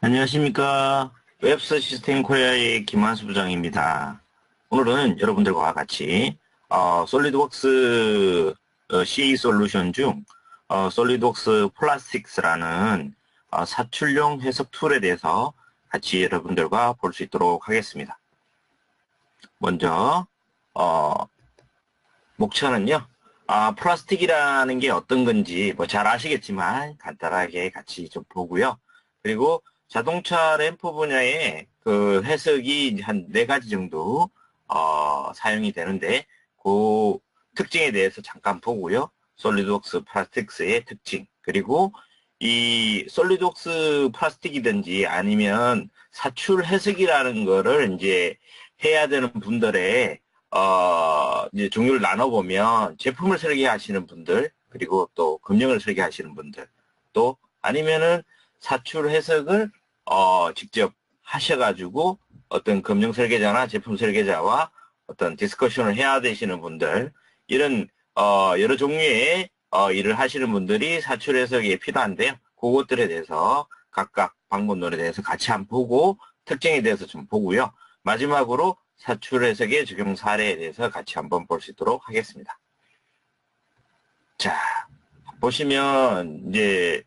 안녕하십니까. 웹스 시스템 코리아의 김한수 부장입니다. 오늘은 여러분들과 같이 솔리드웍스 CA 솔루션 중 솔리드웍스 플라스틱스라는 사출용 해석 툴에 대해서 같이 여러분들과 볼 수 있도록 하겠습니다. 먼저 목차는요. 플라스틱이라는 게 어떤 건지 뭐 잘 아시겠지만 간단하게 같이 좀 보고요. 그리고 자동차 램프 분야의 그 해석이 한 4가지 정도 사용이 되는데 그 특징에 대해서 잠깐 보고요. 솔리드웍스 플라스틱스의 특징, 그리고 이 솔리드웍스 플라스틱이든지 아니면 사출 해석이라는 거를 이제 해야 되는 분들의 이제 종류를 나눠보면 제품을 설계하시는 분들, 그리고 또 금형을 설계하시는 분들, 또 아니면은 사출 해석을 직접 하셔가지고 어떤 금융 설계자나 제품 설계자와 어떤 디스커션을 해야 되시는 분들, 이런 여러 종류의 일을 하시는 분들이 사출 해석이 필요한데요. 그것들에 대해서 각각 방법론에 대해서 같이 한번 보고 특징에 대해서 좀 보고요. 마지막으로 사출 해석의 적용 사례에 대해서 같이 한번 볼 수 있도록 하겠습니다. 자, 보시면 이제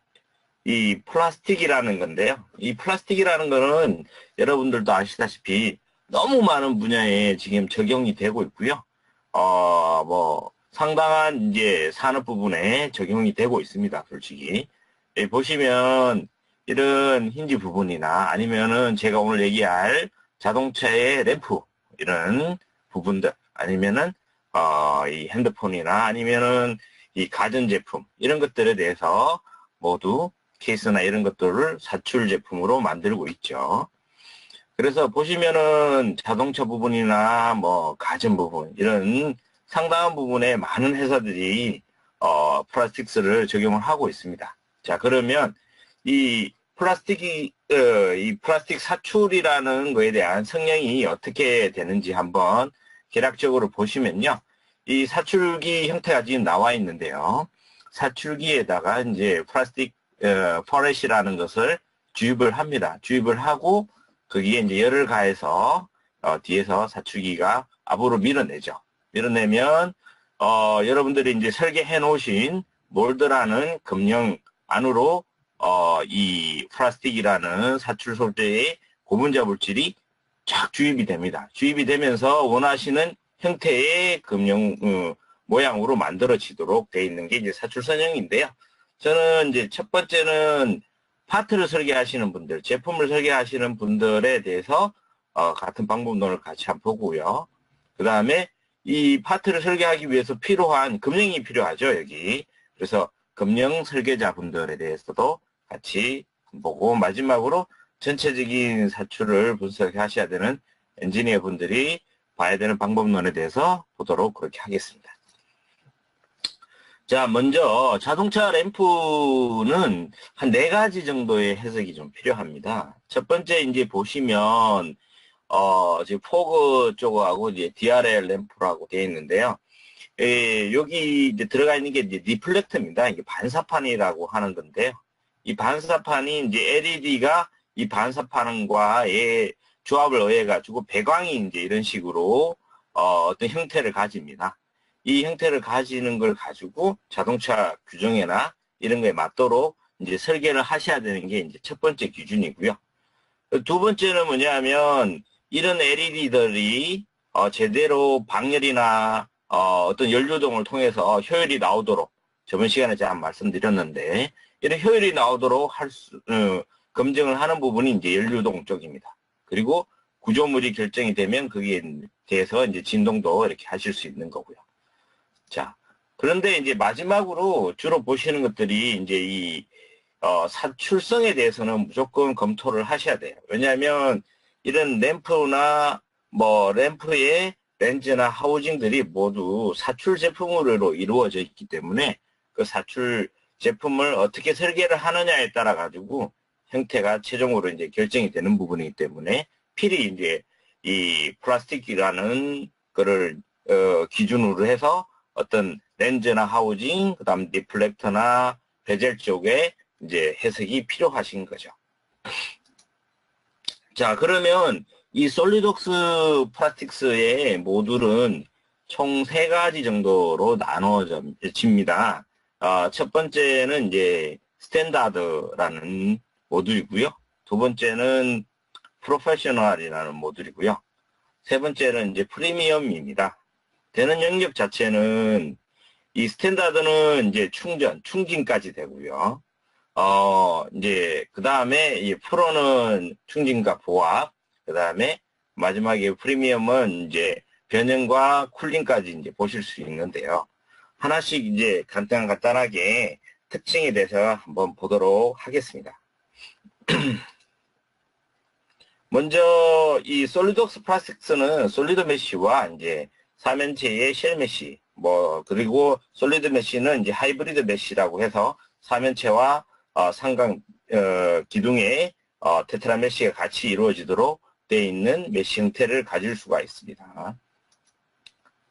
이 플라스틱이라는 건데요. 이 플라스틱이라는 거는 여러분들도 아시다시피 너무 많은 분야에 지금 적용이 되고 있고요. 뭐 상당한 이제 산업 부분에 적용이 되고 있습니다. 솔직히. 보시면 이런 힌지 부분이나 아니면은 제가 오늘 얘기할 자동차의 램프 이런 부분들 아니면은 이 핸드폰이나 아니면은 이 가전제품 이런 것들에 대해서 모두 케이스나 이런 것들을 사출 제품으로 만들고 있죠. 그래서 보시면은 자동차 부분이나 뭐 가전 부분 이런 상당한 부분에 많은 회사들이 플라스틱스를 적용을 하고 있습니다. 자, 그러면 이 이 플라스틱 사출이라는 거에 대한 성향이 어떻게 되는지 한번 개략적으로 보시면요. 이 사출기 형태가 지금 나와 있는데요. 사출기에다가 이제 플라스틱 퍼렛이라는 것을 주입을 합니다. 주입을 하고 거기에 이제 열을 가해서 뒤에서 사출기가 앞으로 밀어내죠. 밀어내면 여러분들이 이제 설계해 놓으신 몰드라는 금형 안으로 이 플라스틱이라는 사출 소재의 고분자 물질이 쫙 주입이 됩니다. 주입이 되면서 원하시는 형태의 금형 모양으로 만들어지도록 되어 있는 게 이제 사출 선형인데요. 저는 이제 첫 번째는 파트를 설계하시는 분들, 제품을 설계하시는 분들에 대해서 같은 방법론을 같이 한번 보고요. 그 다음에 이 파트를 설계하기 위해서 필요한 금형이 필요하죠, 여기. 그래서 금형 설계자분들에 대해서도 같이 보고 마지막으로 전체적인 사출을 분석하셔야 되는 엔지니어 분들이 봐야 되는 방법론에 대해서 보도록 그렇게 하겠습니다. 자, 먼저 자동차 램프는 한 4가지 정도의 해석이 좀 필요합니다. 첫 번째 이제 보시면 지금 포그 쪽하고 이제 DRL 램프라고 되어 있는데요. 여기 이제 들어가 있는 게 이제 리플렉터입니다. 이게 반사판이라고 하는 건데요. 이 반사판이 이제 LED가 이 반사판과의 조합을 의해가지고 배광이 이제 이런 식으로 어떤 형태를 가집니다. 이 형태를 가지는 걸 가지고 자동차 규정이나 이런 거에 맞도록 이제 설계를 하셔야 되는 게 이제 첫 번째 기준이고요. 두 번째는 뭐냐면 이런 LED들이 제대로 방열이나 어떤 연료동을 통해서 효율이 나오도록 저번 시간에 제가 말씀드렸는데 이런 효율이 나오도록 검증을 하는 부분이 이제 연료동 쪽입니다. 그리고 구조물이 결정이 되면 거기에 대해서 이제 진동도 이렇게 하실 수 있는 거고요. 자, 그런데 이제 마지막으로 주로 보시는 것들이 이제 이 사출성에 대해서는 무조건 검토를 하셔야 돼요. 왜냐하면 이런 램프나 뭐 램프의 렌즈나 하우징들이 모두 사출 제품으로 이루어져 있기 때문에 그 사출 제품을 어떻게 설계를 하느냐에 따라 가지고 형태가 최종으로 이제 결정이 되는 부분이기 때문에 필히 이제 이 플라스틱이라는 거를 기준으로 해서 어떤 렌즈나 하우징, 그다음 리플렉터나 베젤 쪽에 이제 해석이 필요하신 거죠. 자, 그러면 이 솔리독스 프라틱스의 모듈은 총 세 가지 정도로 나눠집니다. 첫 번째는 이제 스탠다드라는 모듈이고요. 두 번째는 프로페셔널이라는 모듈이고요. 세 번째는 이제 프리미엄입니다. 되는 영역 자체는 이 스탠다드는 이제 충진까지 되고요. 이제, 그 다음에 이 프로는 충진과 보합, 그 다음에 마지막에 프리미엄은 이제 변형과 쿨링까지 이제 보실 수 있는데요. 하나씩 이제 간단하게 특징에 대해서 한번 보도록 하겠습니다. 먼저 이 솔리독스 플라스틱스는 솔리드 메쉬와 이제 사면체의 쉘 메쉬, 그리고 솔리드 메쉬는 이제 하이브리드 메쉬라고 해서 사면체와 상강 기둥의 테트라 메쉬가 같이 이루어지도록 되어 있는 메쉬 형태를 가질 수가 있습니다.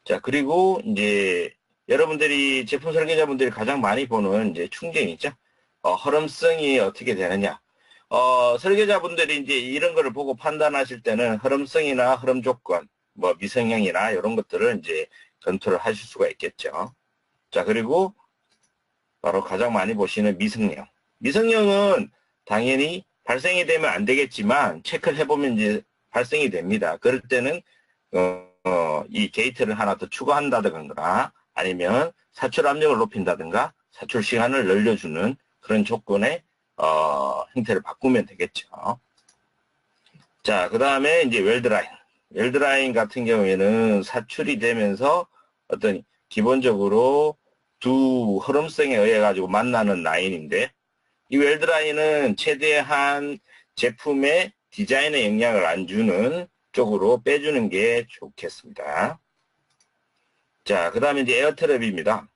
자, 그리고 이제 여러분들이 제품 설계자분들이 가장 많이 보는 이제 충격이죠. 허름성이 어떻게 되느냐. 설계자분들이 이제 이런 거를 보고 판단하실 때는 흐름성이나 흐름 조건, 미성형이나 이런 것들을 이제 검토를 하실 수가 있겠죠. 자, 그리고 바로 가장 많이 보시는 미성형. 미성형은 당연히 발생이 되면 안 되겠지만 체크를 해보면 이제 발생이 됩니다. 그럴 때는 이 게이트를 하나 더 추가한다든가 아니면 사출 압력을 높인다든가 사출 시간을 늘려주는 그런 조건의 형태를 바꾸면 되겠죠. 자, 그 다음에 이제 웰드라인. 웰드라인 같은 경우에는 사출이 되면서 어떤 기본적으로 두 흐름성에 의해 가지고 만나는 라인인데 이 웰드라인은 최대한 제품의 디자인에 영향을 안 주는 쪽으로 빼주는 게 좋겠습니다. 자, 그 다음에 이제 에어트랩입니다.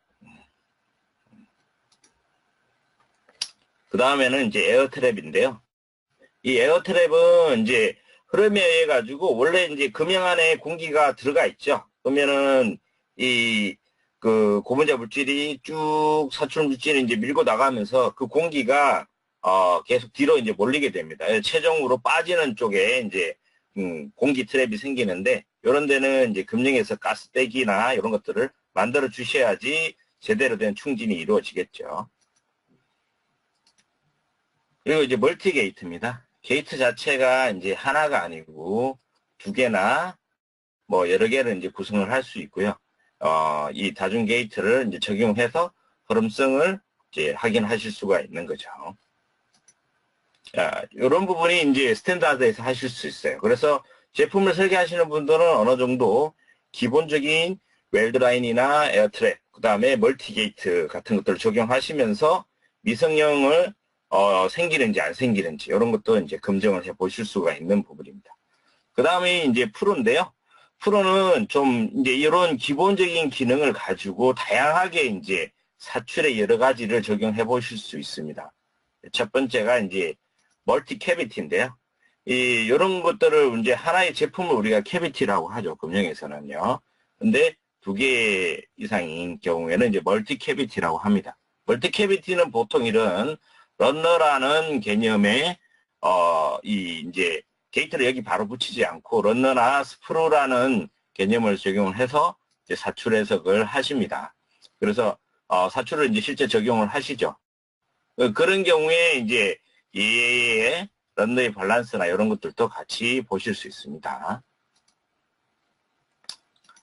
그 다음에는 이제 에어트랩인데요. 이 에어트랩은 이제 흐름에 의해 가지고 원래 이제 금형 안에 공기가 들어가 있죠. 그러면은 고분자 물질이 쭉 사출 물질이 이제 밀고 나가면서 그 공기가 계속 뒤로 이제 몰리게 됩니다. 최종으로 빠지는 쪽에 이제 공기 트랩이 생기는데 이런 데는 이제 금형에서 가스 빼기나 이런 것들을 만들어 주셔야지 제대로 된 충진이 이루어지겠죠. 그리고 이제 멀티 게이트입니다. 게이트 자체가 이제 하나가 아니고 두 개나 여러 개를 이제 구성을 할 수 있고요. 이 다중 게이트를 이제 적용해서 흐름성을 이제 확인하실 수가 있는 거죠. 이런 부분이 이제 스탠다드에서 하실 수 있어요. 그래서 제품을 설계하시는 분들은 어느 정도 기본적인 웰드라인이나 에어트랩, 그 다음에 멀티게이트 같은 것들을 적용하시면서 미성형을 생기는지 안 생기는지 이런 것도 이제 검증을 해 보실 수가 있는 부분입니다. 그 다음에 이제 프로인데요. 프로는 좀 이제 이런 기본적인 기능을 가지고 다양하게 이제 사출의 여러 가지를 적용해 보실 수 있습니다. 첫 번째가 이제 멀티 캐비티인데요. 이런 것들을 이제 하나의 제품을 우리가 캐비티라고 하죠. 금형에서는요. 근데 두 개 이상인 경우에는 이제 멀티 캐비티라고 합니다. 멀티 캐비티는 보통 이런 런너라는 개념의 이제 게이트를 여기 바로 붙이지 않고 런너나 스프루라는 개념을 적용을 해서 이제 사출 해석을 하십니다. 그래서 사출을 이제 실제 적용을 하시죠. 그런 경우에 이제 얘의 런너의 밸런스나 이런 것들도 같이 보실 수 있습니다.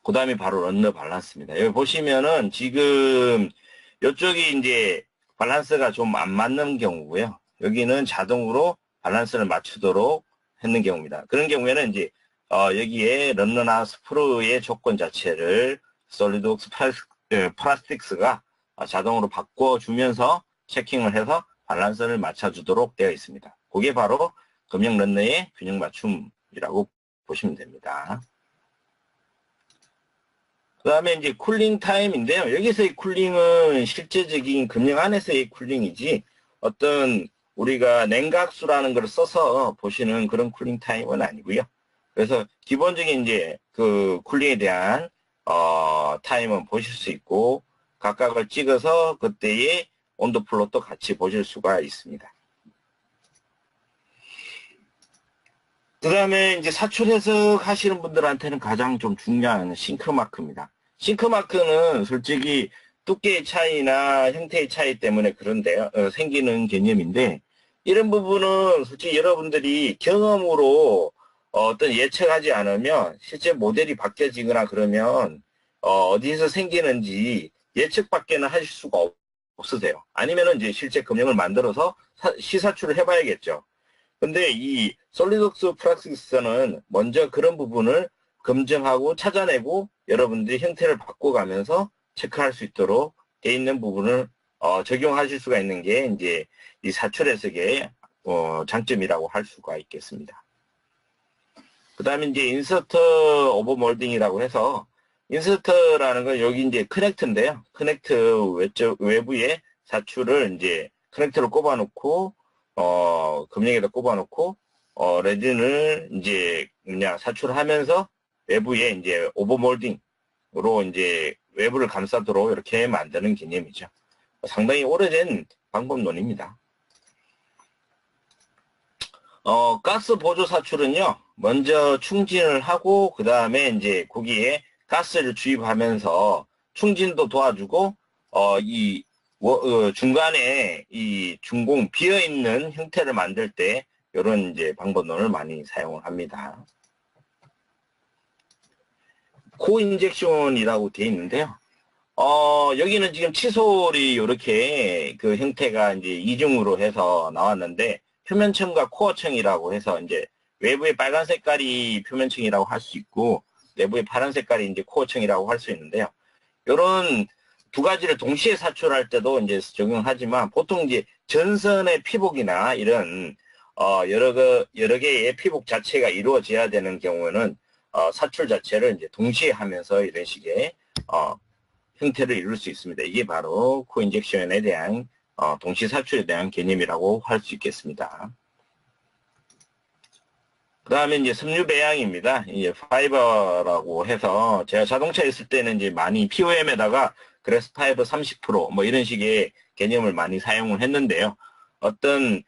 그 다음에 바로 런너 밸런스입니다. 여기 보시면은 지금 이쪽이 이제 밸런스가 좀 안 맞는 경우고요. 여기는 자동으로 밸런스를 맞추도록 했는 경우입니다. 그런 경우에는 이제 여기에 런너나 스프루의 조건 자체를 솔리독스 플라스틱스가 자동으로 바꿔주면서 체킹을 해서 밸런스를 맞춰주도록 되어 있습니다. 그게 바로 금형 런너의 균형 맞춤이라고 보시면 됩니다. 그 다음에 이제 쿨링 타임인데요. 여기서의 쿨링은 실제적인 금형 안에서의 쿨링이지 어떤 우리가 냉각수라는 걸 써서 보시는 그런 쿨링 타임은 아니고요. 그래서 기본적인 이제 그 쿨링에 대한 타임은 보실 수 있고 각각을 찍어서 그때의 온도 플롯도 같이 보실 수가 있습니다. 그 다음에 이제 사출 해석 하시는 분들한테는 가장 좀 중요한 싱크마크입니다. 싱크마크는 솔직히 두께의 차이나 형태의 차이 때문에 그런데요, 생기는 개념인데, 이런 부분은 솔직히 여러분들이 경험으로 어떤 예측하지 않으면 실제 모델이 바뀌어지거나 그러면 어디서 생기는지 예측밖에는 하실 수가 없으세요. 아니면은 이제 실제 금형을 만들어서 시사출을 해봐야겠죠. 근데 이 솔리독스 프락시스는 먼저 그런 부분을 검증하고 찾아내고 여러분들이 형태를 바꿔가면서 체크할 수 있도록 돼 있는 부분을 적용하실 수가 있는 게 이제 이 사출 해석의 장점이라고 할 수가 있겠습니다. 그 다음에 이제 인서트 오버몰딩이라고 해서 인서트라는 건 여기 이제 커넥트인데요. 커넥트 외부에 사출을 이제 커넥터를 꼽아놓고 금형에다 꼽아놓고, 레진을 이제 그냥 사출하면서 외부에 이제 오버몰딩으로 이제 외부를 감싸도록 이렇게 만드는 개념이죠. 상당히 오래된 방법론입니다. 가스 보조 사출은요, 먼저 충진을 하고, 그 다음에 이제 거기에 가스를 주입하면서 충진도 도와주고, 이 중간에 이 중공 비어있는 형태를 만들 때 이런 이제 방법론을 많이 사용을 합니다. 코인젝션이라고 되어 있는데요. 여기는 지금 칫솔이 이렇게 그 형태가 이제 이중으로 해서 나왔는데 표면층과 코어층이라고 해서 이제 외부에 빨간 색깔이 표면층이라고 할 수 있고 내부에 파란 색깔이 이제 코어층이라고 할 수 있는데요. 이런 두 가지를 동시에 사출할 때도 이제 적용하지만 보통 이제 전선의 피복이나 이런 여러 개의 피복 자체가 이루어져야 되는 경우는 사출 자체를 이제 동시에 하면서 이런 식의 형태를 이룰 수 있습니다. 이게 바로 코인젝션에 대한 동시 사출에 대한 개념이라고 할 수 있겠습니다. 그 다음에 이제 섬유 배양입니다. 이제 파이버라고 해서 제가 자동차 있을 때는 이제 많이 POM에다가 그래스 파이버 30%뭐 이런 식의 개념을 많이 사용을 했는데요. 어떤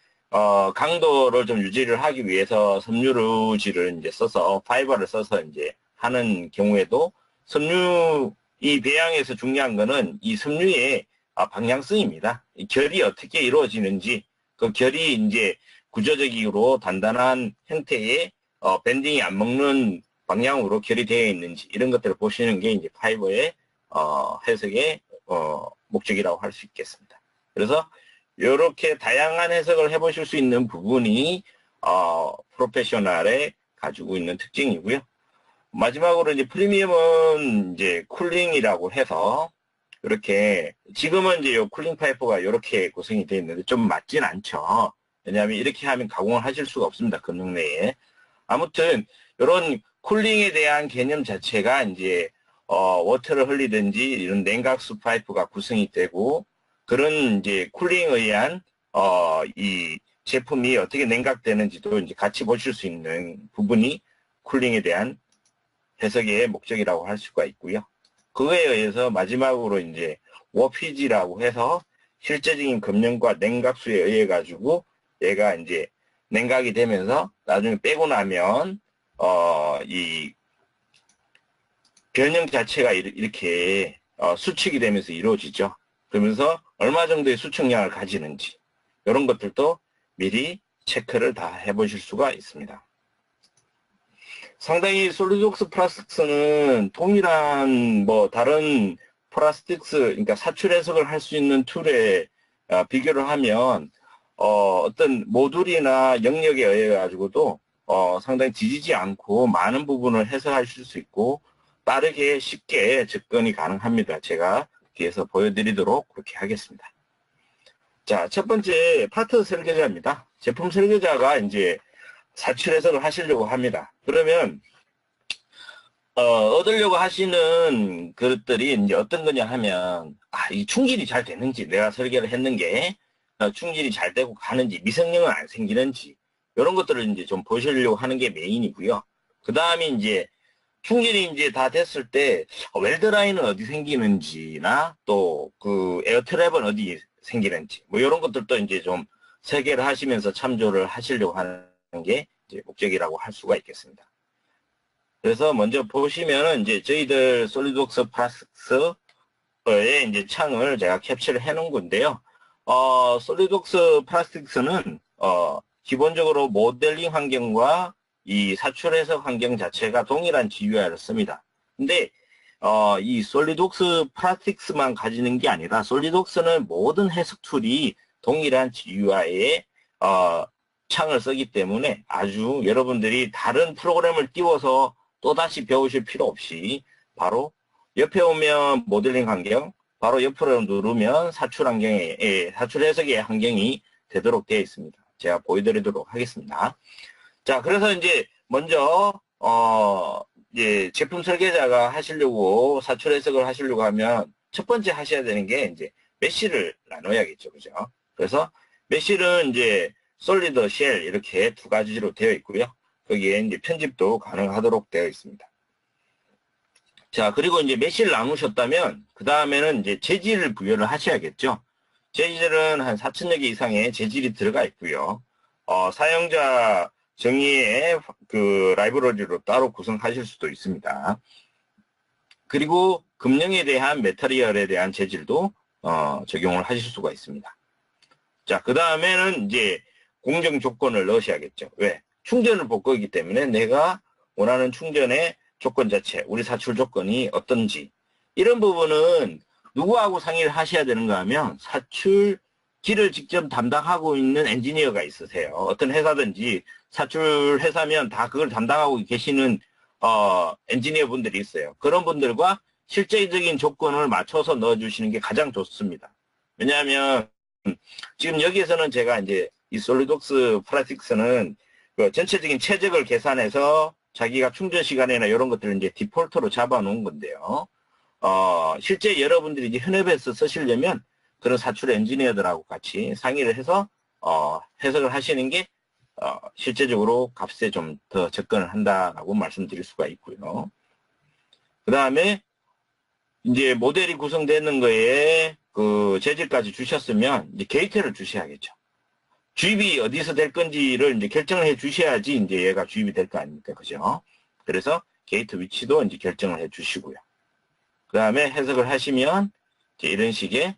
강도를 좀 유지를 하기 위해서 섬유유지를 이제 써서 파이버를 써서 이제 하는 경우에도 섬유 이 배양에서 중요한 거는 이 섬유의 방향성입니다. 이 결이 어떻게 이루어지는지 그 결이 이제 구조적으로 단단한 형태의 밴딩이 안 먹는 방향으로 결이 되어 있는지 이런 것들을 보시는 게 이제 파이버의 해석의 목적이라고 할 수 있겠습니다. 그래서 이렇게 다양한 해석을 해보실 수 있는 부분이 프로페셔널에 가지고 있는 특징이고요. 마지막으로 이제 프리미엄은 이제 쿨링이라고 해서 이렇게 지금은 이제 요 쿨링 파이프가 이렇게 구성이 되어 있는데 좀 맞진 않죠. 왜냐하면 이렇게 하면 가공을 하실 수가 없습니다. 금형 내에. 아무튼 이런 쿨링에 대한 개념 자체가 이제 워터를 흘리든지 이런 냉각수 파이프가 구성이 되고 그런 이제 쿨링에 의한 이 제품이 어떻게 냉각되는지도 이제 같이 보실 수 있는 부분이 쿨링에 대한 해석의 목적이라고 할 수가 있고요. 그거에 의해서 마지막으로 이제 워피지라고 해서 실제적인 금형과 냉각수에 의해 가지고 얘가 이제 냉각이 되면서 나중에 빼고 나면 이 변형 자체가 이렇게 수축이 되면서 이루어지죠. 그러면서 얼마 정도의 수축량을 가지는지 이런 것들도 미리 체크를 다 해보실 수가 있습니다. 상당히 솔리독스 플라스틱스는 동일한 뭐 다른 플라스틱스 그러니까 사출 해석을 할 수 있는 툴에 비교를 하면 어떤 모듈이나 영역에 의해 가지고도 상당히 뒤지지 않고 많은 부분을 해석하실 수 있고 빠르게 쉽게 접근이 가능합니다. 제가 뒤에서 보여드리도록 그렇게 하겠습니다. 자, 첫 번째 파트 설계자입니다. 제품 설계자가 이제 사출 해석을 하시려고 합니다. 그러면 얻으려고 하시는 것들이 이제 어떤 거냐 하면 이 충질이 잘 되는지 내가 설계를 했는 게 충질이 잘 되고 가는지 미성령은 안 생기는지 이런 것들을 이제 좀 보시려고 하는 게 메인이고요. 그 다음에 이제 충질이 이제 다 됐을 때 웰드 라인은 어디 생기는지나 또 그 에어 트랩은 어디 생기는지 뭐 이런 것들도 이제 좀 설계를 하시면서 참조를 하시려고 하는 게 이제 목적이라고 할 수가 있겠습니다. 그래서 먼저 보시면은 이제 저희들 솔리드웍스 플라스틱스의 이제 창을 제가 캡처를 해 놓은 건데요. 솔리드웍스 플라스틱스는 기본적으로 모델링 환경과 이 사출 해석 환경 자체가 동일한 GUI를 씁니다. 근데 이 솔리드웍스 플라스틱스만 가지는 게 아니라 솔리드웍스는 모든 해석 툴이 동일한 GUI에 창을 쓰기 때문에 아주 여러분들이 다른 프로그램을 띄워서 또다시 배우실 필요 없이 바로 옆에 오면 모델링 환경, 바로 옆으로 누르면 사출 환경에, 사출 해석의 환경이 되도록 되어 있습니다. 제가 보여드리도록 하겠습니다. 자, 그래서 이제 먼저 이제 제품 설계자가 하시려고 사출 해석을 하시려고 하면 첫 번째 하셔야 되는 게 이제 메쉬를 나눠야겠죠, 그죠? 그래서 메쉬는 이제 솔리드, 쉘 이렇게 두 가지로 되어 있고요. 거기에 이제 편집도 가능하도록 되어 있습니다. 자, 그리고 이제 메쉬를 나누셨다면 그 다음에는 이제 재질을 부여를 하셔야겠죠. 재질은 한 4,000여 개 이상의 재질이 들어가 있고요. 사용자 정의의 그 라이브러리로 따로 구성하실 수도 있습니다. 그리고 금령에 대한 매터리얼에 대한 재질도 적용을 하실 수가 있습니다. 자, 그 다음에는 이제 공정 조건을 넣으셔야겠죠. 왜? 충전을 볼 거기 때문에 내가 원하는 충전의 조건 자체, 우리 사출 조건이 어떤지 이런 부분은 누구하고 상의를 하셔야 되는가 하면 사출기를 직접 담당하고 있는 엔지니어가 있으세요. 어떤 회사든지 사출 회사면 다 그걸 담당하고 계시는 엔지니어 분들이 있어요. 그런 분들과 실제적인 조건을 맞춰서 넣어주시는 게 가장 좋습니다. 왜냐하면 지금 여기에서는 제가 이제 이 솔리드웍스 플라스틱스는 그 전체적인 최적을 계산해서 자기가 충전 시간이나 이런 것들을 이제 디폴트로 잡아 놓은 건데요. 실제 여러분들이 이제 현업에서 쓰시려면 그런 사출 엔지니어들하고 같이 상의를 해서 해석을 하시는 게 실제적으로 값에 좀 더 접근을 한다라고 말씀드릴 수가 있고요. 그 다음에 이제 모델이 구성되는 거에 그 재질까지 주셨으면 이제 게이트를 주셔야겠죠. 주입이 어디서 될 건지를 이제 결정을 해 주셔야지 이제 얘가 주입이 될 거 아닙니까? 그죠? 그래서 게이트 위치도 이제 결정을 해 주시고요. 그 다음에 해석을 하시면 이제 이런 식의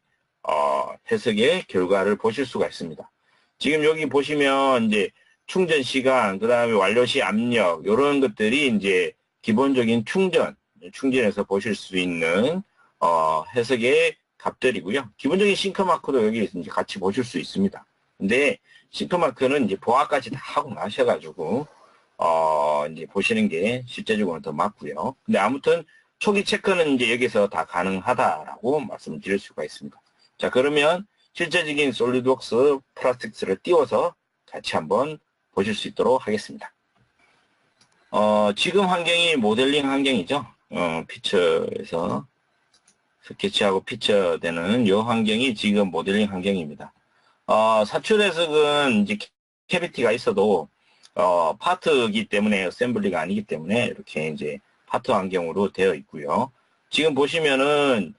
해석의 결과를 보실 수가 있습니다. 지금 여기 보시면 이제 충전 시간, 그 다음에 완료 시 압력, 이런 것들이 이제 기본적인 충전에서 보실 수 있는 해석의 값들이고요. 기본적인 싱크마크도 여기 이제 같이 보실 수 있습니다. 근데 싱크마크는 이제 보아까지 다 하고 나셔가지고 이제 보시는 게 실제적으로는 더 맞고요. 근데 아무튼 초기 체크는 이제 여기서 다 가능하다라고 말씀드릴 수가 있습니다. 자, 그러면 실제적인 솔리드웍스 플라스틱스를 띄워서 같이 한번 보실 수 있도록 하겠습니다. 지금 환경이 모델링 환경이죠. 피처에서 스케치하고 피처 되는 이 환경이 지금 모델링 환경입니다. 사출 해석은 이제 캐비티가 있어도 파트이기 때문에 어셈블리가 아니기 때문에 이렇게 이제 파트 환경으로 되어 있고요. 지금 보시면은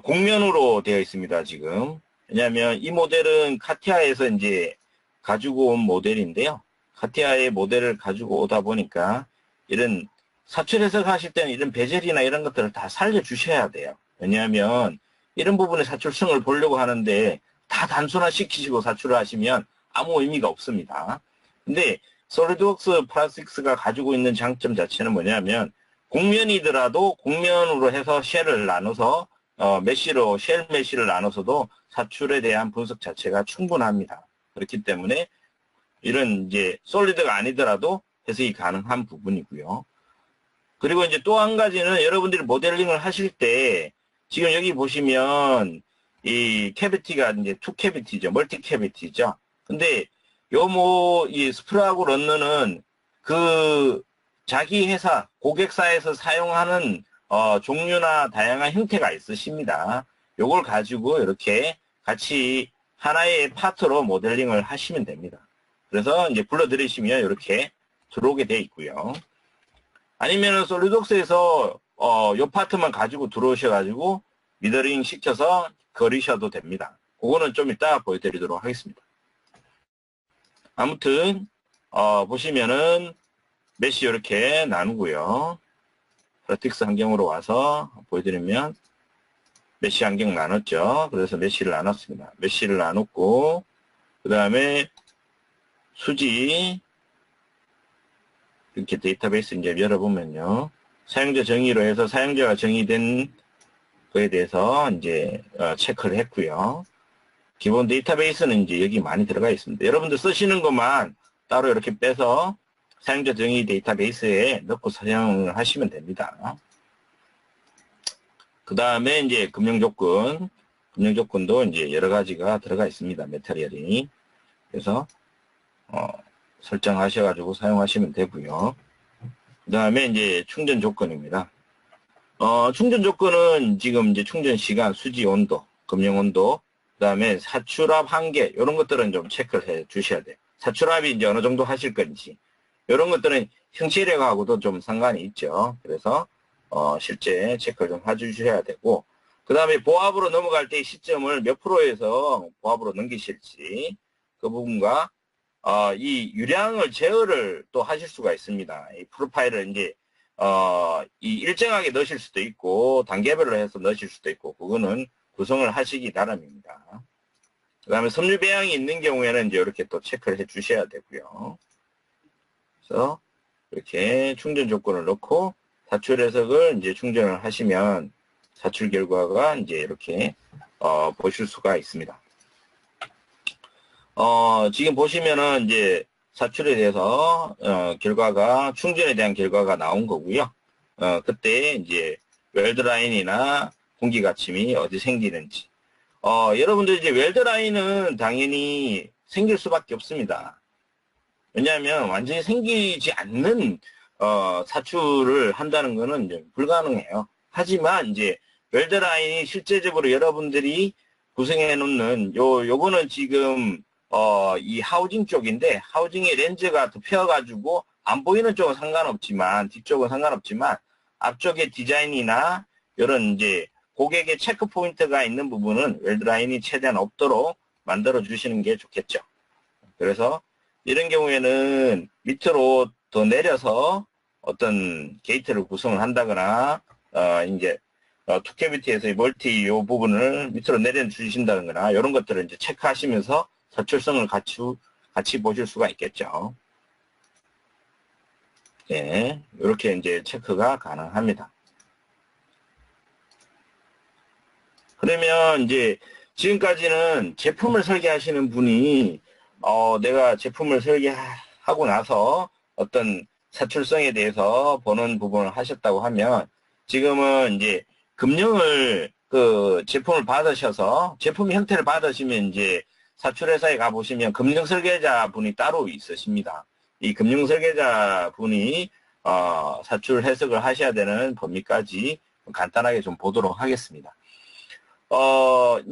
곡면으로 되어 있습니다. 지금 왜냐하면 이 모델은 카티아에서 이제 가지고 온 모델인데요. 카티아의 모델을 가지고 오다 보니까 이런 사출 해석하실 때는 이런 베젤이나 이런 것들을 다 살려주셔야 돼요. 왜냐하면 이런 부분의 사출성을 보려고 하는데 다 단순화시키시고 사출을 하시면 아무 의미가 없습니다. 근데 솔리드웍스 플라스틱스가 가지고 있는 장점 자체는 뭐냐면 곡면이더라도 곡면으로 해서 쉘을 나눠서 메쉬로 쉘 메쉬를 나눠서도 사출에 대한 분석 자체가 충분합니다. 그렇기 때문에 이런 이제 솔리드가 아니더라도 해석이 가능한 부분이고요. 그리고 이제 또 한 가지는 여러분들이 모델링을 하실 때 지금 여기 보시면 이 캐비티가 이제 투 캐비티죠. 멀티 캐비티죠. 근데 이 스프라하고 런너는 그 자기 회사, 고객사에서 사용하는 종류나 다양한 형태가 있으십니다. 요걸 가지고 이렇게 같이 하나의 파트로 모델링을 하시면 됩니다. 그래서 이제 불러들이시면 이렇게 들어오게 돼 있고요. 아니면은 솔리드웍스에서 요 파트만 가지고 들어오셔가지고 미러링 시켜서 그리셔도 됩니다. 그거는 좀 이따 보여드리도록 하겠습니다. 아무튼 보시면은 메쉬 이렇게 나누고요. vertex 환경으로 와서 보여드리면 메쉬 환경 나눴죠. 그래서 메쉬를 나눴습니다. 메쉬를 나눴고 그 다음에 수지 이렇게 데이터베이스 이제 열어보면요. 사용자 정의로 해서 사용자가 정의된 거에 대해서 이제 체크를 했고요. 기본 데이터베이스는 이제 여기 많이 들어가 있습니다. 여러분들 쓰시는 것만 따로 이렇게 빼서 사용자 정의 데이터베이스에 넣고 사용을 하시면 됩니다. 그 다음에 이제 금융조건도 이제 여러 가지가 들어가 있습니다. 메터리얼이. 그래서, 설정하셔가지고 사용하시면 되고요. 그 다음에 이제 충전 조건입니다. 충전 조건은 지금 이제 충전 시간, 수지 온도, 금융 온도, 그 다음에 사출압 한계, 이런 것들은 좀 체크를 해 주셔야 돼요. 사출압이 이제 어느 정도 하실 건지, 이런 것들은 형체력하고도 좀 상관이 있죠. 그래서, 실제 체크를 좀 해주셔야 되고, 그 다음에 보합으로 넘어갈 때 시점을 몇 프로에서 보합으로 넘기실지, 그 부분과, 이 유량을 제어를 또 하실 수가 있습니다. 이 프로파일을 이제, 이 일정하게 넣으실 수도 있고, 단계별로 해서 넣으실 수도 있고, 그거는 구성을 하시기 나름입니다. 그 다음에 섬유 배양이 있는 경우에는 이제 이렇게 또 체크를 해 주셔야 되고요. 그래서 이렇게 충전 조건을 넣고 사출 해석을 이제 충전을 하시면 사출 결과가 이제 이렇게 보실 수가 있습니다. 지금 보시면은 이제 사출에 대해서 결과가 충전에 대한 결과가 나온 거고요. 그때 이제 웰드라인이나 공기 갇힘이 어디 생기는지. 여러분들 이제 웰드라인은 당연히 생길 수밖에 없습니다. 왜냐하면 완전히 생기지 않는 사출을 한다는 것은 이제 불가능해요. 하지만 이제 웰드라인이 실제적으로 여러분들이 구성해 놓는 요거는 지금 이 하우징 쪽인데 하우징의 렌즈가 덮여가지고 안 보이는 쪽은 상관없지만 뒤쪽은 상관없지만 앞쪽의 디자인이나 이런 이제 고객의 체크 포인트가 있는 부분은 웰드라인이 최대한 없도록 만들어 주시는 게 좋겠죠. 그래서 이런 경우에는 밑으로 더 내려서 어떤 게이트를 구성을 한다거나 이제 투캐비티에서의 멀티 요 부분을 밑으로 내려주신다거나 이런 것들을 이제 체크하시면서 사출성을 같이 보실 수가 있겠죠. 네, 이렇게 이제 체크가 가능합니다. 그러면 이제 지금까지는 제품을 설계하시는 분이 내가 제품을 설계하고 나서 어떤 사출성에 대해서 보는 부분을 하셨다고 하면 지금은 이제 금융을 그 제품을 받으셔서 제품 형태를 받으시면 이제 사출회사에 가보시면 금융 설계자 분이 따로 있으십니다. 이 금융 설계자 분이 사출 해석을 하셔야 되는 범위까지 간단하게 좀 보도록 하겠습니다.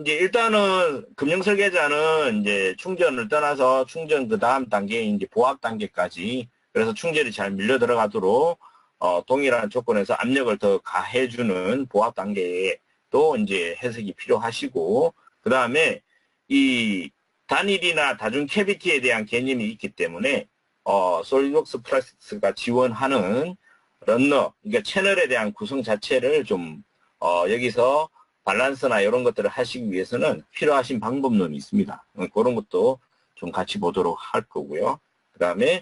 이제 일단은 금융 설계자는 이제 충전을 떠나서 충전 그 다음 단계 이제 보합 단계까지 그래서 충전이 잘 밀려 들어가도록 동일한 조건에서 압력을 더 가해주는 보합 단계에 또 이제 해석이 필요하시고 그 다음에 이 단일이나 다중 캐비티에 대한 개념이 있기 때문에 솔리드웍스 플라스틱스가 지원하는 런너 그러니까 채널에 대한 구성 자체를 좀 여기서 밸런스나 이런 것들을 하시기 위해서는 필요하신 방법론이 있습니다. 그런 것도 좀 같이 보도록 할 거고요. 그 다음에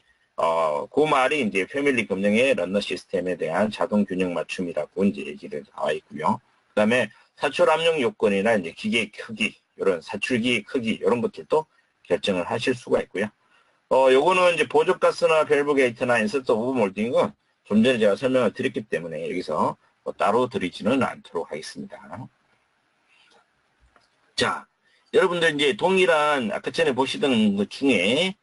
그 말이 이제 패밀리 금융의 런너 시스템에 대한 자동 균형 맞춤이라고 이제 얘기를 나와 있고요. 그 다음에 사출 압력 요건이나 이제 기계 크기, 이런 사출기 크기 이런 것들도 결정을 하실 수가 있고요. 요거는 이제 보조가스나 밸브 게이트나 인서트 오브 몰딩은 좀 전에 제가 설명을 드렸기 때문에 여기서 따로 드리지는 않도록 하겠습니다. 자, 여러분들 이제 동일한 아까 전에 보시던 것 중에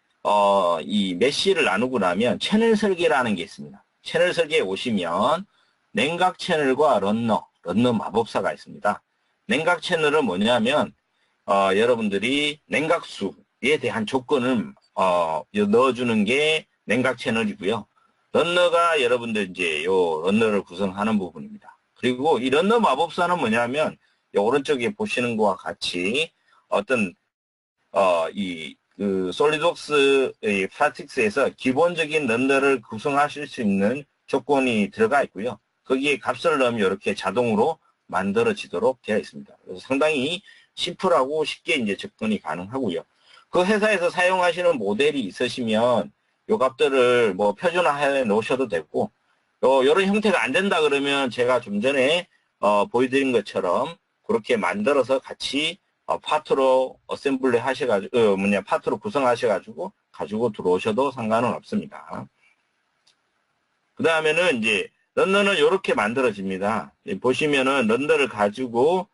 이 메쉬를 나누고 나면 채널 설계라는 게 있습니다. 채널 설계에 오시면 냉각 채널과 런너 마법사가 있습니다. 냉각 채널은 뭐냐면 여러분들이 냉각수에 대한 조건을 넣어주는 게 냉각 채널이고요. 런너가 여러분들 이제 요 런너를 구성하는 부분입니다. 그리고 이 런너 마법사는 뭐냐면 오른쪽에 보시는 것과 같이 어떤 이 그 솔리드웍스 프라틱스에서 기본적인 런너를 구성하실 수 있는 조건이 들어가 있고요. 거기에 값을 넣으면 이렇게 자동으로 만들어지도록 되어 있습니다. 그래서 상당히 심플하고 쉽게 이제 접근이 가능하고요. 그 회사에서 사용하시는 모델이 있으시면 요 값들을 뭐 표준화해 놓으셔도 되고, 이런 형태가 안 된다 그러면 제가 좀 전에 보여드린 것처럼 그렇게 만들어서 같이 파트로 어셈블리 하셔가지고 파트로 구성하셔가지고 가지고 들어오셔도 상관은 없습니다. 그 다음에는 이제 런너는 이렇게 만들어집니다. 보시면은 런너를 가지고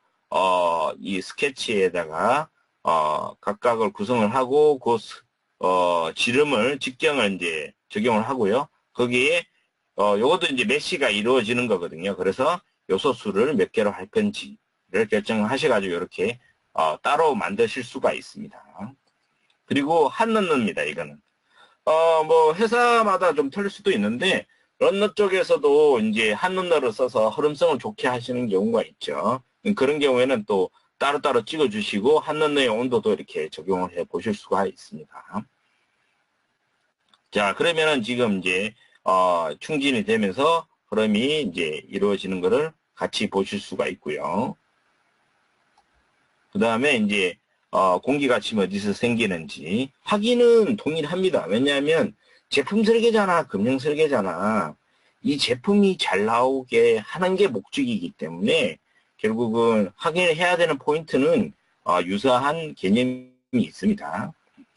이 스케치에다가 각각을 구성을 하고 그 지름을 직경을 이제 적용을 하고요. 거기에 요것도 이제 메시가 이루어지는 거거든요. 그래서 요소수를 몇 개로 할 건지를 결정하셔가지고 이렇게 따로 만드실 수가 있습니다. 그리고 한 런너입니다. 이거는 뭐 회사마다 좀 틀릴 수도 있는데 런너 쪽에서도 이제 한 런너를 써서 흐름성을 좋게 하시는 경우가 있죠. 그런 경우에는 또 따로따로 찍어주시고 한 런너의 온도도 이렇게 적용을 해 보실 수가 있습니다. 자, 그러면은 지금 이제 충진이 되면서 흐름이 이제 이루어지는 것을 같이 보실 수가 있고요. 그 다음에 이제 공기가 지금 어디서 생기는지 확인은 동일합니다. 왜냐하면 제품 설계자나 금융 설계자나 이 제품이 잘 나오게 하는 게 목적이기 때문에 결국은 확인해야 되는 포인트는 유사한 개념이 있습니다.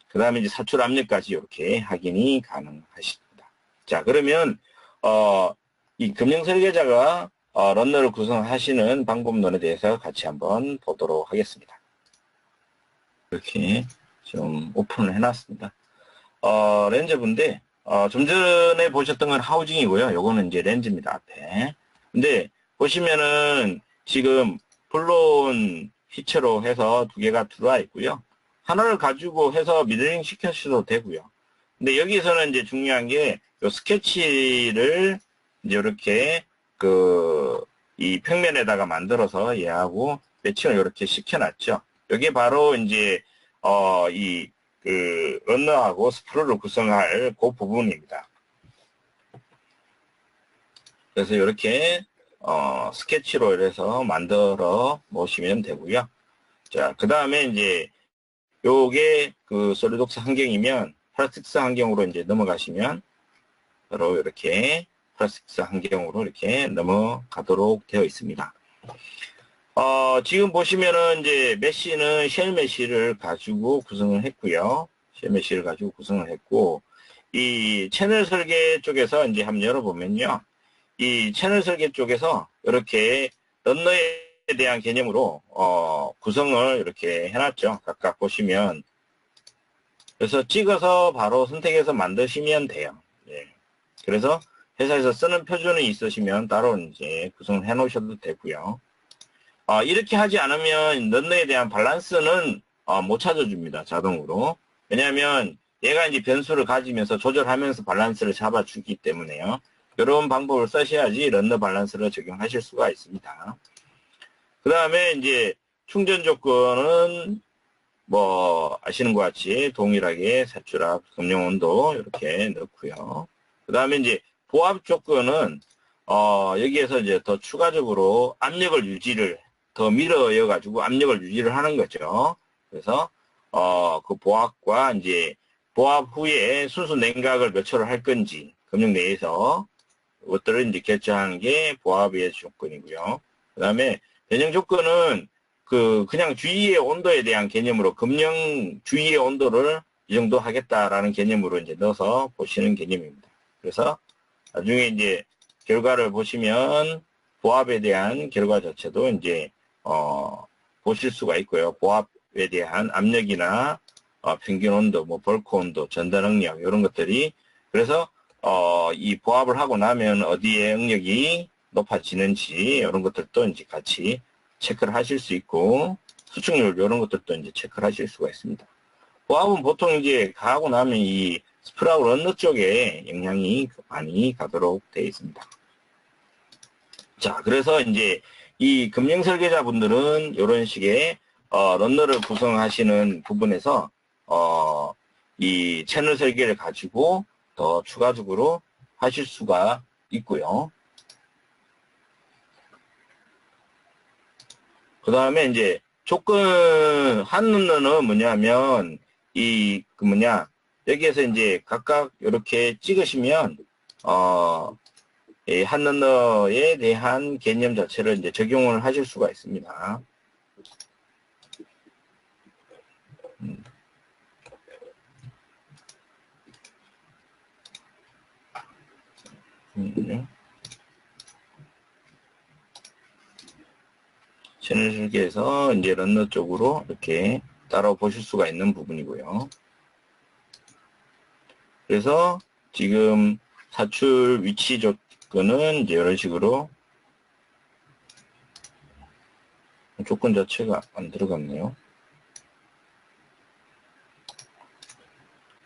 그 다음에 이제 사출 압력까지 이렇게 확인이 가능하십니다. 자, 그러면 이 금융 설계자가 런너를 구성하시는 방법론에 대해서 같이 한번 보도록 하겠습니다. 이렇게 좀 오픈을 해놨습니다. 렌즈부인데 좀 전에 보셨던 건 하우징이고요. 요거는 이제 렌즈입니다. 앞에. 근데 보시면은 지금 블론 피처로 해서 두 개가 들어와 있고요. 하나를 가지고 해서 미러링 시켜주셔도 되고요. 근데 여기서는 이제 중요한 게 요 스케치를 이제 이렇게 이 평면에다가 만들어서 얘하고 매칭을 이렇게 시켜놨죠. 여기 바로 이제 런너하고 스프롤을 구성할 그 부분입니다. 그래서 이렇게 스케치로 이래서 만들어 놓으시면 되고요. 자, 그 다음에 이제 요게 그 솔리드웍스 환경이면 플라스틱스 환경으로 이제 넘어가시면 바로 이렇게 플라스틱스 환경으로 이렇게 넘어가도록 되어 있습니다. 지금 보시면은 이제 메쉬는 쉘 메쉬를 가지고 구성을 했고요. 쉘 메쉬를 가지고 구성을 했고, 이 채널 설계 쪽에서 이제 한번 열어보면요. 이 채널 설계 쪽에서 이렇게 런너에 대한 개념으로 구성을 이렇게 해놨죠. 각각 보시면. 그래서 찍어서 바로 선택해서 만드시면 돼요. 예. 그래서 회사에서 쓰는 표준이 있으시면 따로 이제 구성을 해 놓으셔도 되고요. 이렇게 하지 않으면 런너에 대한 밸런스는 못 찾아줍니다. 자동으로. 왜냐하면 얘가 이제 변수를 가지면서 조절하면서 밸런스를 잡아주기 때문에요. 이런 방법을 쓰셔야지 런너 밸런스를 적용하실 수가 있습니다. 그 다음에 이제 충전 조건은 뭐 아시는 것 같이 동일하게 사출압, 검용 온도 이렇게 넣고요. 그 다음에 이제 보압 조건은 여기에서 이제 더 추가적으로 압력을 유지를 더 밀어여 가지고 압력을 유지를 하는 거죠. 그래서 그 보압과 이제 보압 후에 순수 냉각을 몇 초를 할 건지 검용 내에서 그것들을 이제 결정하는 게 보압의 조건이고요. 그 다음에 변형 조건은 그냥 주위의 온도에 대한 개념으로 검용 주위의 온도를 이 정도 하겠다라는 개념으로 이제 넣어서 보시는 개념입니다. 그래서 나중에 이제 결과를 보시면 보압에 대한 결과 자체도 이제 보실 수가 있고요. 보압에 대한 압력이나 평균 온도, 뭐 벌크 온도, 전달 응력 이런 것들이 그래서 이 보압을 하고 나면 어디에 응력이 높아지는지 이런 것들도 이제 같이 체크를 하실 수 있고 수축률 이런 것들도 이제 체크를 하실 수가 있습니다. 보압은 보통 이제 가고 나면 이 스프라우 런너 쪽에 영향이 많이 가도록 되어 있습니다. 자, 그래서 이제 이 금융 설계자분들은 이런 식의 런너를 구성하시는 부분에서 이 채널 설계를 가지고 더 추가적으로 하실 수가 있고요. 그 다음에 이제 조건 한눈은 뭐냐면 여기에서 이제 각각 이렇게 찍으시면 이 한눈에 대한 개념 자체를 이제 적용을 하실 수가 있습니다. 채널 설계에서 이제 런너 쪽으로 이렇게 따라 보실 수가 있는 부분이고요. 그래서 지금 사출 위치 조건은 이제 이런 식으로 조건 자체가 안 들어갔네요.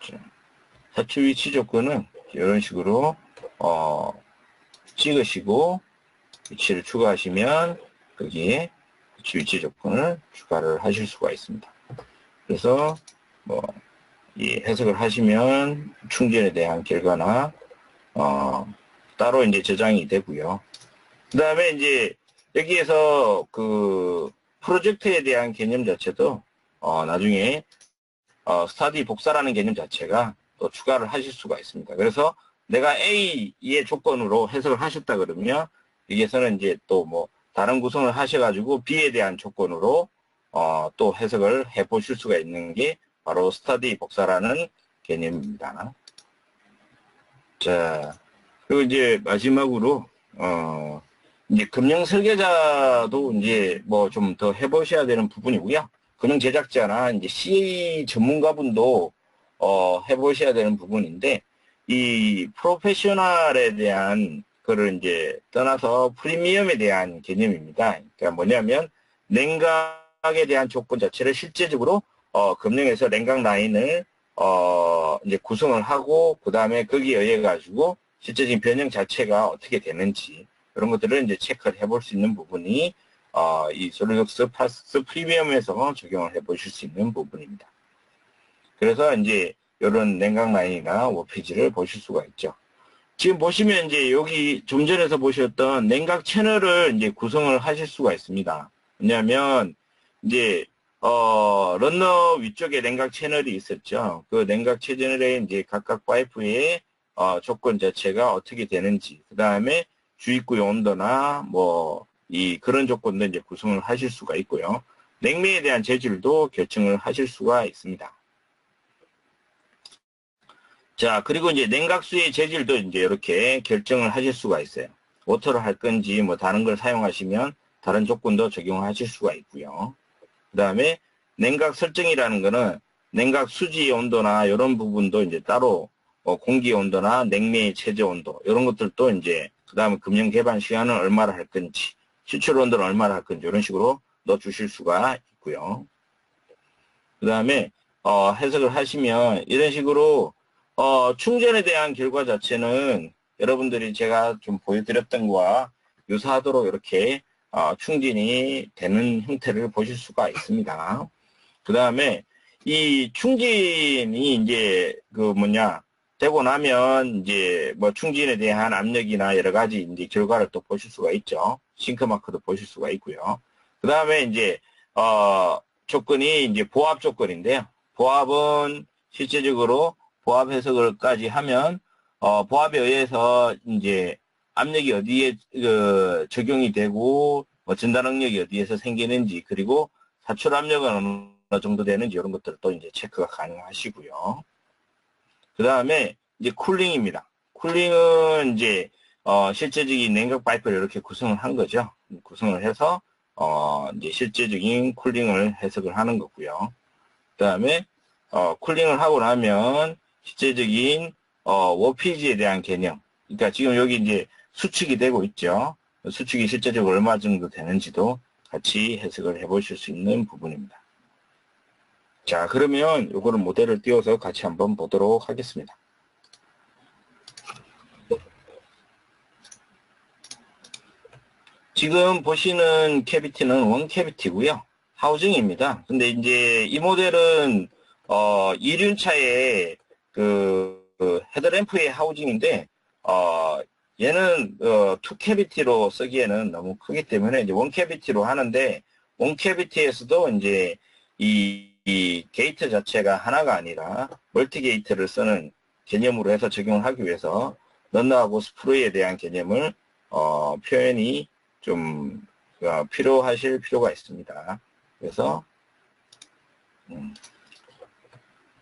자, 사출 위치 조건은 이런 식으로 찍으시고 위치를 추가하시면 거기에 위치 조건을 추가를 하실 수가 있습니다. 그래서 이 해석을 하시면 충전에 대한 결과나 따로 이제 저장이 되고요. 그 다음에 이제 여기에서 그 프로젝트에 대한 개념 자체도 나중에 스타디 복사라는 개념 자체가 또 추가를 하실 수가 있습니다. 그래서 내가 A의 조건으로 해석을 하셨다 그러면 여기에서는 이제 또 뭐 다른 구성을 하셔가지고 B에 대한 조건으로 또 해석을 해 보실 수가 있는 게 바로 스타디 복사라는 개념입니다. 자, 그리고 이제 마지막으로 이제 금융 설계자도 이제 뭐 좀 더 해보셔야 되는 부분이고요. 금융 제작자나 이제 CA 전문가분도 해보셔야 되는 부분인데 이 프로페셔널에 대한 거를 이제 떠나서 프리미엄에 대한 개념입니다. 그러니까 뭐냐면 냉각에 대한 조건 자체를 실제적으로 금융에서 냉각 라인을 이제 구성을 하고 그 다음에 거기에 의해 가지고 실제적인 변형 자체가 어떻게 되는지 이런 것들을 이제 체크를 해볼 수 있는 부분이 이 솔리드웍스 파스 프리미엄에서 적용을 해보실 수 있는 부분입니다. 그래서 이제 이런 냉각 라인이나 워피지를 보실 수가 있죠. 지금 보시면 이제 여기 좀 전에서 보셨던 냉각 채널을 이제 구성을 하실 수가 있습니다. 왜냐하면 이제 런너 위쪽에 냉각 채널이 있었죠. 그 냉각 채널에 이제 각각 파이프의 조건 자체가 어떻게 되는지, 그 다음에 주입구의 온도나 그런 조건도 이제 구성을 하실 수가 있고요. 냉매에 대한 재질도 결정을 하실 수가 있습니다. 자, 그리고 이제 냉각수의 재질도 이제 이렇게 결정을 하실 수가 있어요. 워터를 할 건지 다른 걸 사용하시면 다른 조건도 적용하실 수가 있고요. 그 다음에 냉각 설정이라는 거는 냉각 수지 온도나 이런 부분도 이제 따로 공기 온도나 냉매의 최저 온도 이런 것들도 이제 그 다음에 금융 개발 시간은 얼마나 할 건지 시출 온도는 얼마나 할 건지 이런 식으로 넣어 주실 수가 있고요. 그 다음에 해석을 하시면 이런 식으로 충전에 대한 결과 자체는 여러분들이 제가 좀 보여드렸던 거와 유사하도록 이렇게 충진이 되는 형태를 보실 수가 있습니다. 그 다음에 이 충진이 이제 되고 나면 이제 충진에 대한 압력이나 여러 가지 이제 결과를 또 보실 수가 있죠. 싱크마크도 보실 수가 있고요. 그 다음에 이제 조건이 이제 보합 조건인데요. 보합은 실제적으로 보합 해석을까지 하면 보합에 의해서 이제 압력이 어디에 적용이 되고 전달 능력이 어디에서 생기는지 그리고 사출 압력은 어느 정도 되는지 이런 것들을 또 이제 체크가 가능하시고요. 그 다음에 이제 쿨링입니다. 쿨링은 이제 실제적인 냉각 파이프를 이렇게 구성을 한 거죠. 구성을 해서 이제 실제적인 쿨링을 해석을 하는 거고요. 그 다음에 쿨링을 하고 나면 실제적인 워피지에 대한 개념. 그러니까 지금 여기 이제 수축이 되고 있죠. 수축이 실제적으로 얼마 정도 되는지도 같이 해석을 해보실 수 있는 부분입니다. 자, 그러면 이거를 모델을 띄워서 같이 한번 보도록 하겠습니다. 지금 보시는 캐비티는 원 캐비티고요. 하우징입니다. 근데 이제 이 모델은 이륜차의 그 헤드램프의 하우징인데, 얘는, 투 캐비티로 쓰기에는 너무 크기 때문에 이제 원 캐비티로 하는데, 원 캐비티에서도 이제 이 게이트 자체가 하나가 아니라 멀티 게이트를 쓰는 개념으로 해서 적용을 하기 위해서 런너하고 스프레이에 대한 개념을, 표현이 좀, 필요하실 필요가 있습니다. 그래서,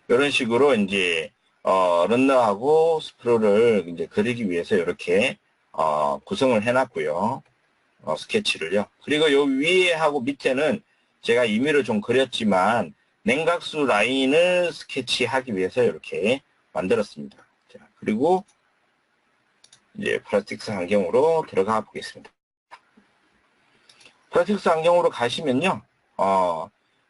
이런 식으로 이제 런너하고 스프루를 이제 그리기 위해서 이렇게 구성을 해놨고요. 스케치를요. 그리고 요 위에 하고 밑에는 제가 임의로 좀 그렸지만 냉각수 라인을 스케치하기 위해서 이렇게 만들었습니다. 자, 그리고 이제 플라스틱스 환경으로 들어가 보겠습니다. 플라스틱스 환경으로 가시면요.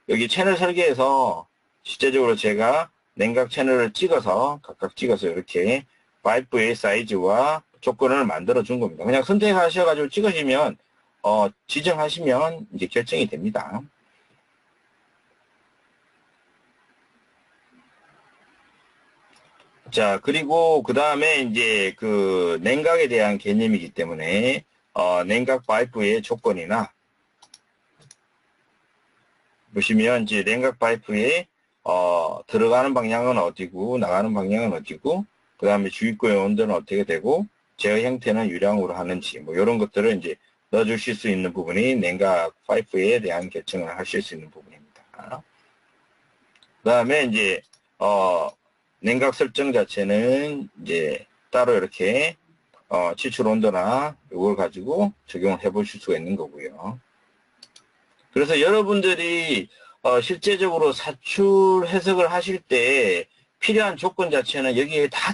여기 채널 설계에서 실제적으로 제가 냉각 채널을 찍어서 각각 찍어서 이렇게 파이프의 사이즈와 조건을 만들어 준 겁니다. 그냥 선택하셔가지고 찍으시면 지정하시면 이제 결정이 됩니다. 자, 그리고 그 다음에 이제 그 냉각에 대한 개념이기 때문에 냉각 파이프의 조건이나 보시면 이제 냉각 파이프에 들어가는 방향은 어디고 나가는 방향은 어디고 그 다음에 주입구의 온도는 어떻게 되고 제어 형태는 유량으로 하는지 뭐 이런 것들을 이제 넣어주실 수 있는 부분이 냉각 파이프에 대한 결정을 하실 수 있는 부분입니다. 그 다음에 이제 냉각 설정 자체는 이제 따로 이렇게 치출 온도나 이걸 가지고 적용을 해 보실 수가 있는 거고요. 그래서 여러분들이 실제적으로 사출 해석을 하실 때 필요한 조건 자체는 여기에 다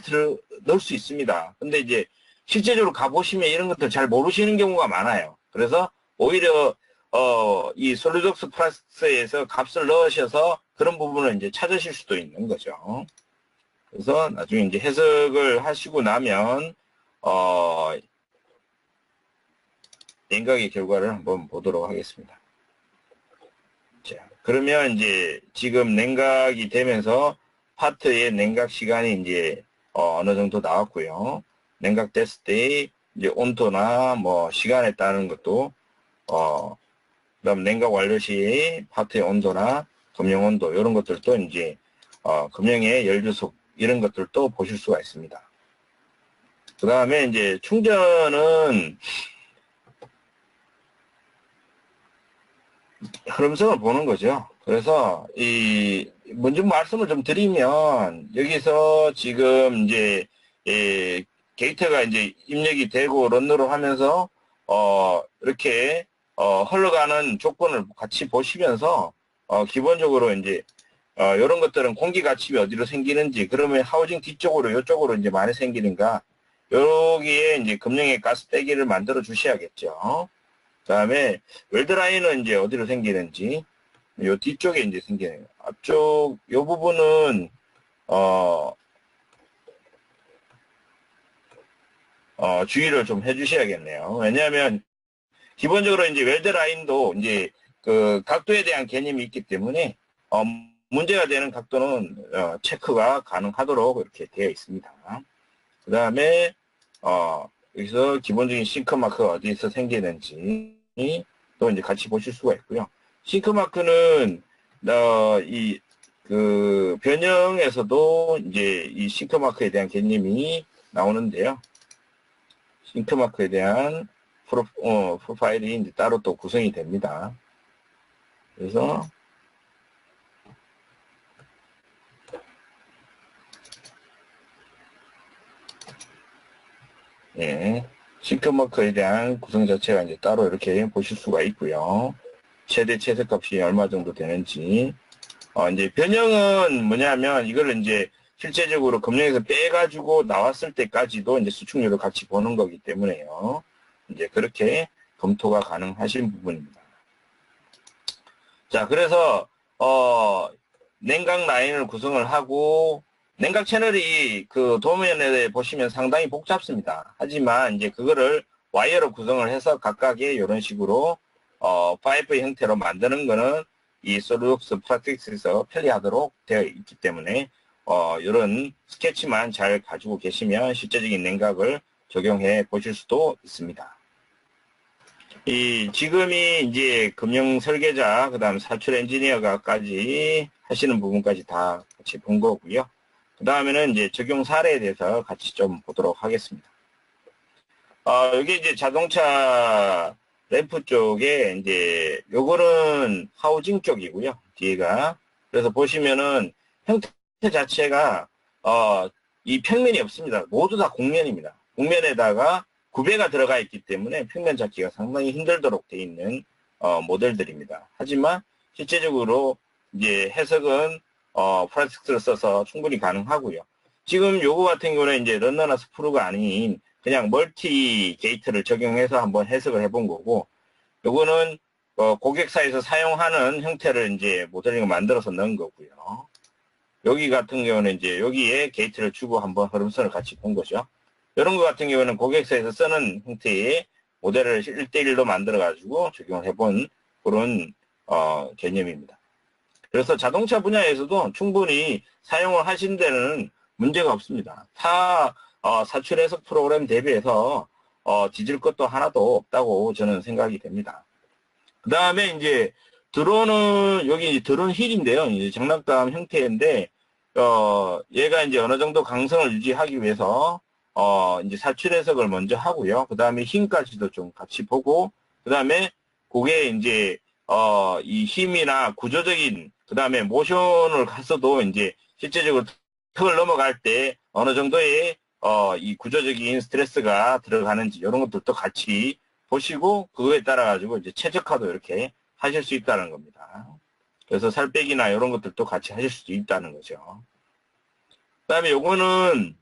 넣을 수 있습니다. 근데 이제 실제적으로 가보시면 이런 것들 잘 모르시는 경우가 많아요. 그래서 오히려 이 솔리드웍스 플러스에서 값을 넣으셔서 그런 부분을 이제 찾으실 수도 있는 거죠. 그래서 나중에 이제 해석을 하시고 나면 냉각의 결과를 한번 보도록 하겠습니다. 자, 그러면 이제 지금 냉각이 되면서 파트의 냉각 시간이 이제 어느 정도 나왔고요. 냉각 됐을 때 이제 온도나 뭐 시간에 따른 것도 그다음 냉각 완료 시에 파트의 온도나 금형 온도 이런 것들도 이제 금형의 열주속 이런 것들도 보실 수가 있습니다. 그 다음에 이제 충전은 흐름성을 보는 거죠. 그래서 먼저 말씀을 좀 드리면 여기서 지금 이제 게이트가 이제 입력이 되고 런너로 하면서 이렇게 흘러가는 조건을 같이 보시면서 기본적으로 이제 이런 것들은 공기 가침이 어디로 생기는지 그러면 하우징 뒤쪽으로 이쪽으로 이제 많이 생기는가 여기에 이제 금형의 가스 빼기를 만들어 주셔야겠죠. 그 다음에 웰드라인은 이제 어디로 생기는지 요 뒤쪽에 이제 생기는 앞쪽 요 부분은 주의를 좀 해주셔야겠네요. 왜냐하면 기본적으로 이제 웰드라인도 이제 그 각도에 대한 개념이 있기 때문에 문제가 되는 각도는 체크가 가능하도록 이렇게 되어 있습니다. 그 다음에 여기서 기본적인 싱크마크가 어디서 생기는지 또 이제 같이 보실 수가 있고요. 싱크마크는 그 변형에서도 이제 이 싱크마크에 대한 개념이 나오는데요. 싱크마크에 대한 프로파일이 이제 따로 또 구성이 됩니다. 그래서 예, 싱크마크에 대한 구성 자체가 이제 따로 이렇게 보실 수가 있고요. 최대 최대값이 얼마 정도 되는지. 이제 변형은 뭐냐면 이거를 이제 실제적으로 금형에서 빼가지고 나왔을 때까지도 이제 수축률을 같이 보는 거기 때문에요. 이제 그렇게 검토가 가능하신 부분입니다. 자, 그래서 냉각 라인을 구성을 하고 냉각 채널이 그 도면에 보시면 상당히 복잡습니다. 하지만 이제 그거를 와이어로 구성을 해서 각각의 이런 식으로 파이프 형태로 만드는 거는 이 솔리드웍스 프랙티스에서 편리하도록 되어 있기 때문에 이런 스케치만 잘 가지고 계시면 실제적인 냉각을 적용해 보실 수도 있습니다. 지금이 이제 금융 설계자, 그 다음 사출 엔지니어가까지 하시는 부분까지 다 같이 본 거고요. 그 다음에는 이제 적용 사례에 대해서 같이 좀 보도록 하겠습니다. 여기 이제 자동차 램프 쪽에 이제 요거는 하우징 쪽이고요. 뒤에가. 그래서 보시면은 형태 자체가 이 평면이 없습니다. 모두 다 곡면입니다. 곡면에다가 구배가 들어가 있기 때문에 평면 잡기가 상당히 힘들도록 되어 있는 모델들입니다. 하지만 실제적으로 이제 해석은 프라스틱스를 써서 충분히 가능하고요. 지금 요거 같은 경우는 이제 런너나 스프루가 아닌 그냥 멀티 게이트를 적용해서 한번 해석을 해본 거고, 요거는 고객사에서 사용하는 형태를 이제 모델링을 만들어서 넣은 거고요. 여기 같은 경우는 이제 여기에 게이트를 주고 한번 흐름선을 같이 본 거죠. 이런 거 같은 경우는 고객사에서 쓰는 형태의 모델을 1대1로 만들어가지고 적용을 해본 그런 개념입니다. 그래서 자동차 분야에서도 충분히 사용을 하신 데는 문제가 없습니다. 타 사출 해석 프로그램 대비해서 뒤질 것도 하나도 없다고 저는 생각이 됩니다. 그 다음에 이제 드론은 여기 드론 힐인데요. 이제 장난감 형태인데 얘가 이제 어느 정도 강성을 유지하기 위해서 이제 사출 해석을 먼저 하고요. 그 다음에 힘까지도 좀 같이 보고, 그 다음에 그게 이제 이 힘이나 구조적인, 그 다음에 모션을 갔어도 이제 실제적으로 턱을 넘어갈 때 어느 정도의 이 구조적인 스트레스가 들어가는지 이런 것들도 같이 보시고 그거에 따라 가지고 이제 최적화도 이렇게 하실 수 있다는 겁니다. 그래서 살 빼기나 이런 것들도 같이 하실 수 있다는 거죠. 그다음에 요거는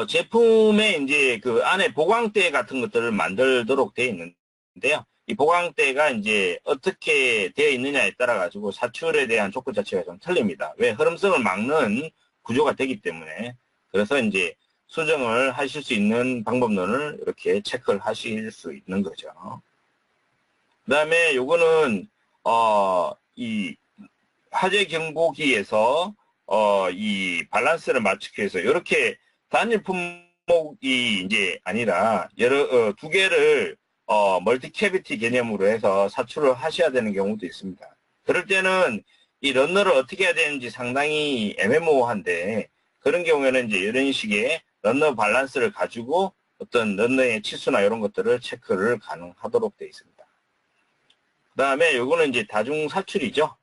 제품에 이제 그 안에 보강대 같은 것들을 만들도록 되어 있는데요. 이 보강대가 이제 어떻게 되어 있느냐에 따라 가지고 사출에 대한 조건 자체가 좀 틀립니다. 왜? 흐름성을 막는 구조가 되기 때문에. 그래서 이제 수정을 하실 수 있는 방법론을 이렇게 체크를 하실 수 있는 거죠. 그 다음에 요거는 이 화재 경보기에서 이 밸런스를 맞추기 위해서 이렇게 단일 품목이 이제 아니라 두 개를 멀티 캐비티 개념으로 해서 사출을 하셔야 되는 경우도 있습니다. 그럴 때는 이 런너를 어떻게 해야 되는지 상당히 애매모호한데, 그런 경우에는 이제 이런 식의 런너 밸런스를 가지고 어떤 런너의 치수나 이런 것들을 체크를 가능하도록 되어 있습니다. 그 다음에 요거는 이제 다중 사출이죠.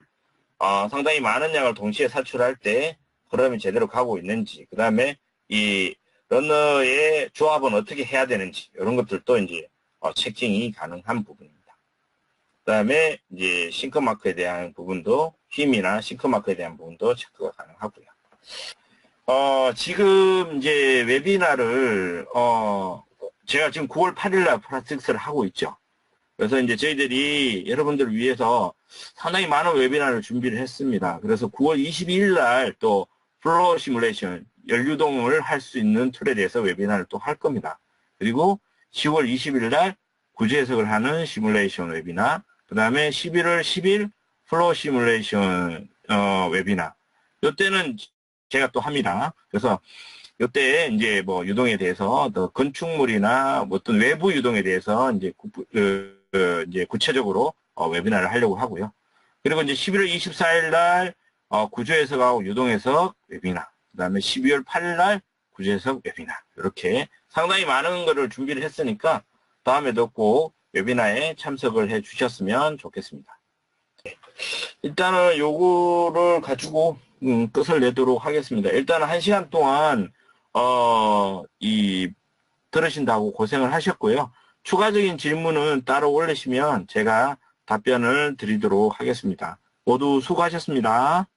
상당히 많은 양을 동시에 사출할 때 흐름이 제대로 가고 있는지, 그 다음에 이 런너의 조합은 어떻게 해야 되는지 이런 것들도 이제 체킹이 가능한 부분입니다. 그 다음에 이제 싱크마크에 대한 부분도, 힘이나 싱크마크에 대한 부분도 체크가 가능하고요. 지금 이제 웨비나를 제가 지금 9월 8일날 프라틱스를 하고 있죠. 그래서 이제 저희들이 여러분들을 위해서 상당히 많은 웨비나를 준비를 했습니다. 그래서 9월 22일날 또 플로어 시뮬레이션, 연류동을 할 수 있는 툴에 대해서 웨비나를 또 할 겁니다. 그리고 10월 20일날 구조 해석을 하는 시뮬레이션 웨비나, 그 다음에 11월 10일 플로어 시뮬레이션 웨비나. 이때는 제가 또 합니다. 그래서 이때 이제 뭐 유동에 대해서 더 건축물이나 뭐 어떤 외부 유동에 대해서 이제 이제 구체적으로 웨비나를 하려고 하고요. 그리고 이제 11월 24일 날 구조 해석하고 유동 해석 웨비나, 그다음에 12월 8일 날 구조 해석 웨비나, 이렇게 상당히 많은 거를 준비를 했으니까 다음에도 꼭 웨비나에 참석을 해 주셨으면 좋겠습니다. 일단은 요거를 가지고 끝을 내도록 하겠습니다. 일단은 1시간 동안 들으신다고 고생을 하셨고요. 추가적인 질문은 따로 올리시면 제가 답변을 드리도록 하겠습니다. 모두 수고하셨습니다.